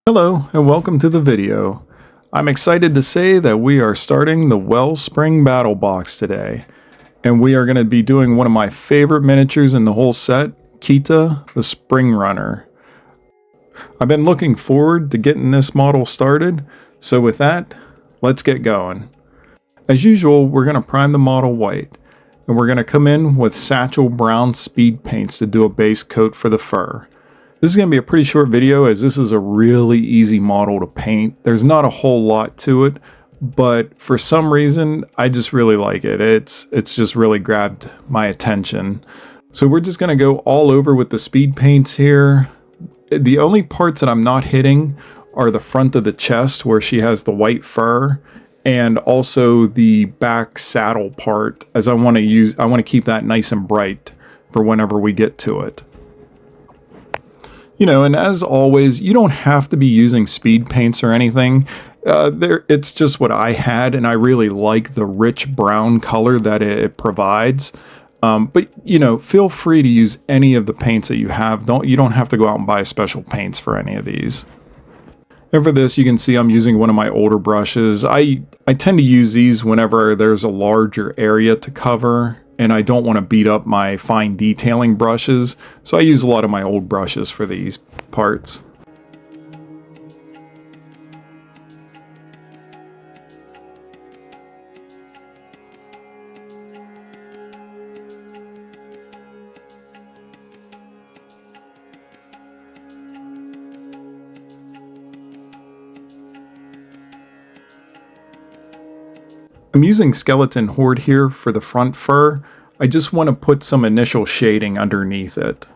Hello and welcome to the video. I'm excited to say that we are starting the Wellspring Battle Box today. And we are going to be doing one of my favorite miniatures in the whole set, Kita, the Springrunner. I've been looking forward to getting this model started, so with that, let's get going. As usual, we're going to prime the model white, and we're going to come in with Satchel Brown speed paints to do a base coat for the fur. This is going to be a pretty short video as this is a really easy model to paint. There's not a whole lot to it, but for some reason, I just really like it. It's just really grabbed my attention. So we're just going to go all over with the speed paints here. The only parts that I'm not hitting are the front of the chest where she has the white fur and also the back saddle part, as I want to keep that nice and bright for whenever we get to it. You know, and as always, you don't have to be using speed paints or anything. It's just what I had, and I really like the rich brown color that it provides. But, you know, feel free to use any of the paints that you have. You don't have to go out and buy special paints for any of these. And for this, you can see I'm using one of my older brushes. I tend to use these whenever there's a larger area to cover, and I don't want to beat up my fine detailing brushes, so I use a lot of my old brushes for these parts. I'm using Skeleton Horde here for the front fur. I just want to put some initial shading underneath it.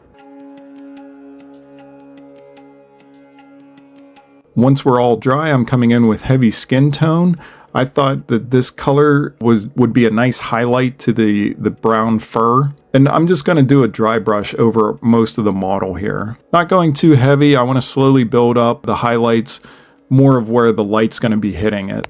Once we're all dry, I'm coming in with heavy skin tone. I thought that this color would be a nice highlight to the brown fur. And I'm just going to do a dry brush over most of the model here. Not going too heavy. I want to slowly build up the highlights, more of where the light's going to be hitting it.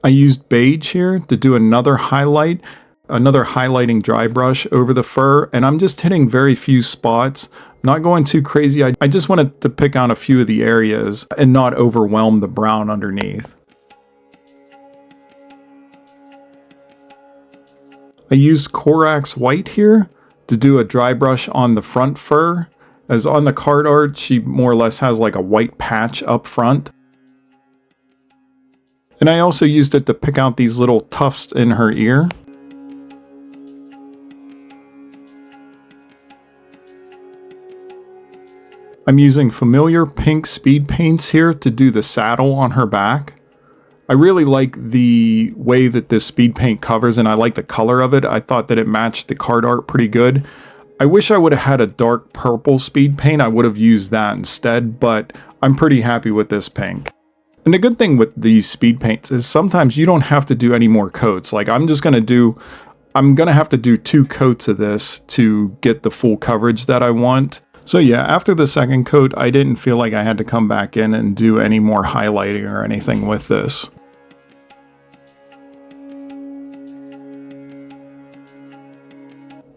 I used beige here to do another highlighting dry brush over the fur, and I'm just hitting very few spots, not going too crazy. I just wanted to pick out a few of the areas and not overwhelm the brown underneath. I used Corax white here to do a dry brush on the front fur, as on the card art she more or less has like a white patch up front. And I also used it to pick out these little tufts in her ear. I'm using familiar pink speed paints here to do the saddle on her back. I really like the way that this speed paint covers, and I like the color of it. I thought that it matched the card art pretty good. I wish I would have had a dark purple speed paint. I would have used that instead, but I'm pretty happy with this pink. And the good thing with these speed paints is sometimes you don't have to do any more coats. Like I'm going to have to do 2 coats of this to get the full coverage that I want. So yeah, after the second coat, I didn't feel like I had to come back in and do any more highlighting or anything with this.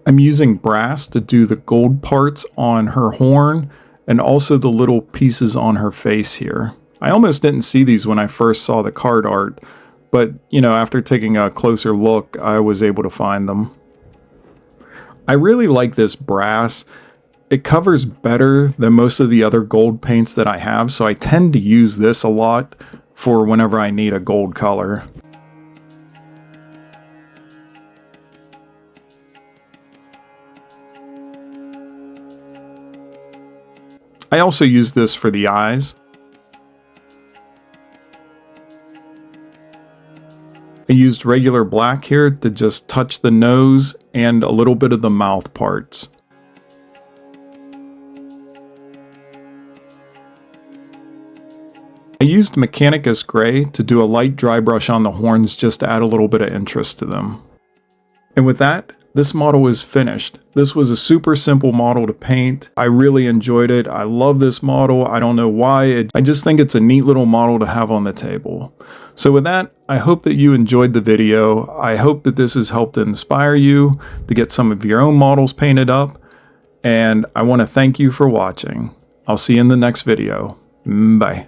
I'm using brass to do the gold parts on her horn and also the little pieces on her face here. I almost didn't see these when I first saw the card art, but you know, after taking a closer look, I was able to find them. I really like this brass. It covers better than most of the other gold paints that I have, so I tend to use this a lot for whenever I need a gold color. I also use this for the eyes. I used regular black here to just touch the nose and a little bit of the mouth parts. I used Mechanicus Gray to do a light dry brush on the horns just to add a little bit of interest to them. And with that, this model is finished. This was a super simple model to paint. I really enjoyed it. I love this model. I don't know why. I just think it's a neat little model to have on the table. So with that, I hope that you enjoyed the video. I hope that this has helped inspire you to get some of your own models painted up. And I want to thank you for watching. I'll see you in the next video. Bye.